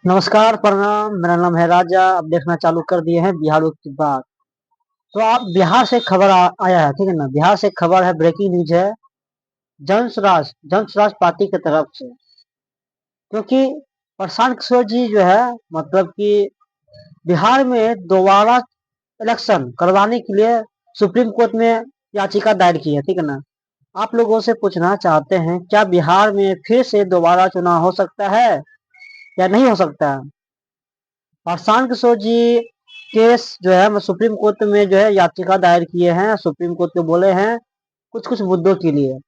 नमस्कार, प्रणाम। मेरा नाम है राजा। अब देखना चालू कर दिए हैं बिहार की बात। तो आप बिहार से खबर आया है, ठीक है ना। बिहार से खबर है, ब्रेकिंग न्यूज है। जन स्वराज पार्टी की तरफ से, क्योंकि प्रशांत किशोर जी जो है, मतलब कि बिहार में दोबारा इलेक्शन करवाने के लिए सुप्रीम कोर्ट में याचिका दायर की है, ठीक है ना। आप लोगों से पूछना चाहते हैं, क्या बिहार में फिर से दोबारा चुनाव हो सकता है या नहीं हो सकता है। प्रशांत किशोर जी केस जो है सुप्रीम कोर्ट में जो है याचिका दायर किए हैं। सुप्रीम कोर्ट को बोले हैं कुछ कुछ मुद्दों के लिए।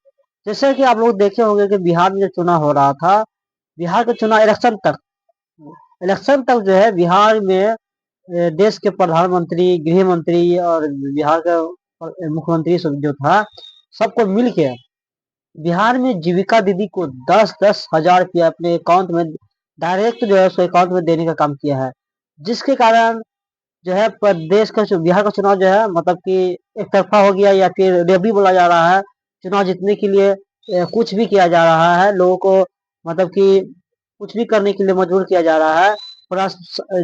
जैसे कि आप लोग देखे होंगे कि बिहार में जो चुनाव हो रहा था, बिहार के चुनाव इलेक्शन तक जो है बिहार में देश के प्रधानमंत्री, गृह मंत्री और बिहार का मुख्यमंत्री सब जो था, सबको मिल के बिहार में जीविका दीदी को 10-10 हजार रुपया अपने अकाउंट में डायरेक्ट जो है उसके अकाउंट में देने का काम किया है। जिसके कारण जो है प्रदेश का बिहार का चुनाव जो है, मतलब कि एक तरफा हो गया, या फिर रेबड़ी बोला जा रहा है। चुनाव जीतने के लिए कुछ भी किया जा रहा है लोगों को, मतलब कि कुछ भी करने के लिए मजबूर किया जा रहा है। पूरा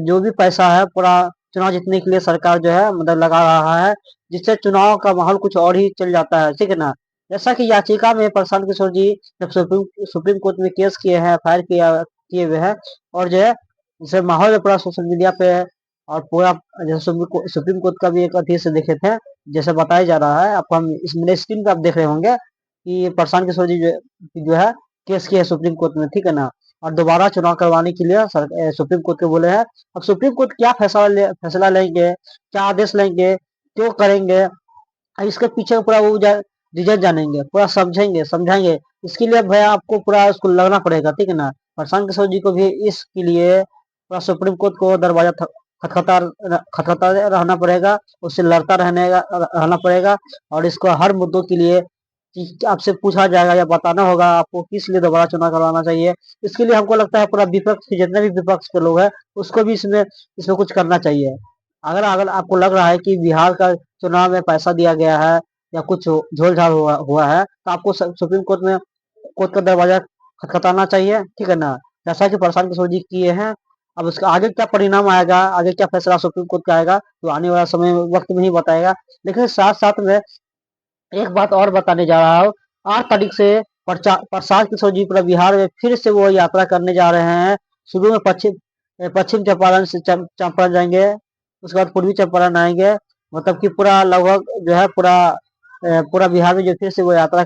जो भी पैसा है पूरा चुनाव जीतने के लिए सरकार जो है मतलब लगा रहा है, जिससे चुनाव का माहौल कुछ और ही चल जाता है, ठीक है ना। जैसा कि याचिका में प्रशांत किशोर जी जब सुप्रीम कोर्ट में केस किए हैं, फायर किए हुए हैं, और जो है जैसे माहौल पूरा सोशल मीडिया पे है, और पूरा जैसे सुप्रीम कोर्ट का भी एक अध्यक्ष से देखे थे, जैसे बताया जा रहा है आपको। हम इस मेरे स्क्रीन पे आप देख रहे होंगे कि प्रशांत किशोर जी जो है केस किए है सुप्रीम कोर्ट में, ठीक है ना। और दोबारा चुनाव करवाने के लिए सुप्रीम कोर्ट के बोले हैं। अब सुप्रीम कोर्ट क्या फैसला लेंगे, क्या आदेश लेंगे, क्यों करेंगे, अब इसके पीछे का पूरा वो रीजन जानेंगे, पूरा समझेंगे, समझाएंगे। इसके लिए भैया आपको पूरा उसको लगना पड़ेगा, ठीक है ना। प्रशांत किशोर जी को भी इसके लिए पूरा सुप्रीम कोर्ट को दरवाजा खटखटा खटखटा रहना पड़ेगा, उससे लड़ता रहना पड़ेगा। और इसको हर मुद्दों के लिए कि आपसे पूछा जाएगा या बताना होगा आपको किस लिए दोबारा चुनाव करवाना चाहिए। इसके लिए हमको लगता है पूरा विपक्ष के जितने भी विपक्ष के लोग हैं उसको भी इसमें कुछ करना चाहिए। अगर अगर आपको लग रहा है कि बिहार का चुनाव में पैसा दिया गया है या कुछ झोल झाल हुआ है, तो आपको सुप्रीम कोर्ट का दरवाजा खटखटाना चाहिए, ठीक है ना। जैसा कि प्रशांत किशोर जी किए हैं। अब उसका आगे क्या परिणाम आएगा, आगे क्या फैसला सुप्रीम कोर्ट का आएगा, तो आने वाला समय वक्त में ही बताएगा। लेकिन साथ साथ में एक बात और बताने जा रहा हूँ। 8 तारीख से प्रशांत किशोर जी पूरा बिहार में फिर से वो यात्रा करने जा रहे हैं। शुरू में पश्चिम चंपारण से चंपारण जाएंगे, उसके बाद पूर्वी चंपारण आएंगे। मतलब कि पूरा लगभग जो है पूरा बिहार में जो फिर से वो यात्रा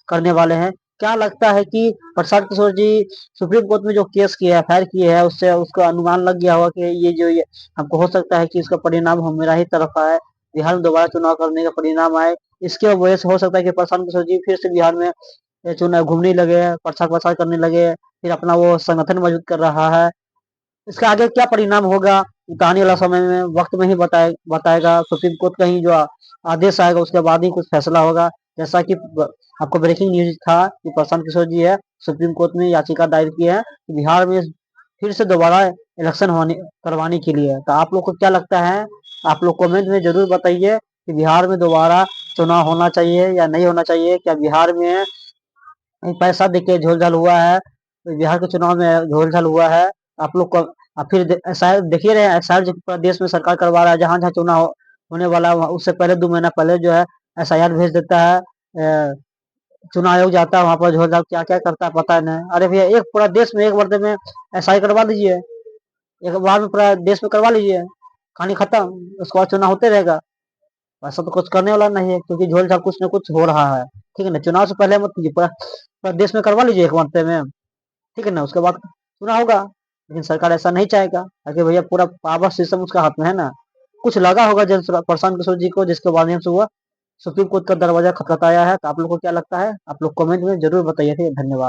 करने वाले हैं। क्या लगता है कि प्रशांत किशोर जी सुप्रीम कोर्ट में जो केस किया है, फायर किए हैं, उससे उसको अनुमान लग गया होगा कि ये हमको हो सकता है कि इसका परिणाम मेरा ही तरफ आए, बिहार में दोबारा चुनाव करने का परिणाम आए। इसके वजह से हो सकता है कि प्रशांत किशोर जी फिर से बिहार में चुनाव घूमने लगे, प्रचार प्रसार करने लगे, फिर अपना वो संगठन मजबूत कर रहा है। इसका आगे क्या परिणाम होगा, तो आने वाला समय में वक्त में ही बताएगा। सुप्रीम कोर्ट का ही जो आदेश आएगा उसके बाद ही कुछ फैसला होगा। जैसा कि आपको ब्रेकिंग न्यूज था कि प्रशांत किशोर जी है सुप्रीम कोर्ट में याचिका दायर की है कि बिहार में फिर से दोबारा इलेक्शन होने करवाने के लिए। तो आप लोग को क्या लगता है, आप लोग कमेंट में जरूर बताइए कि बिहार में दोबारा चुनाव होना चाहिए या नहीं होना चाहिए। क्या बिहार में पैसा देके झोल झाल हुआ है, तो बिहार के चुनाव में झोल झाल हुआ है। आप लोग को फिर शायद देखिए रहे हैं, शायद पूरा देश में सरकार करवा रहा है, जहाँ जहाँ चुनाव होने वाला है उससे पहले 2 महीना पहले जो है SIR भेज देता है। चुनाव आयोग जाता है वहां पर, झोल झाल क्या क्या करता है पता नहीं। अरे भैया, एक पूरा देश में एक बार में SIR करवा लीजिए, एक बार में पूरा देश में करवा लीजिए, कहानी खत्म। उसके बाद चुनाव होते रहेगा। ऐसा तो कुछ करने वाला नहीं है, क्योंकि झोल झाल कुछ न कुछ हो रहा है, ठीक है ना। चुनाव से पहले मत कीजिए, पूरा पूरा देश में करवा लीजिए एक मरते में, ठीक है ना। उसके बाद चुनाव होगा। लेकिन सरकार ऐसा नहीं चाहेगा, ताकि भैया पूरा पावर सिस्टम उसका हाथ में है ना। कुछ लगा होगा प्रशांत किशोर जी को, जिसके माध्यम से हुआ सुप्रीम कोर्ट का दरवाजा खटखटाया है। तो आप लोग को क्या लगता है, आप लोग कमेंट में जरूर बताइए, ठीक है। धन्यवाद।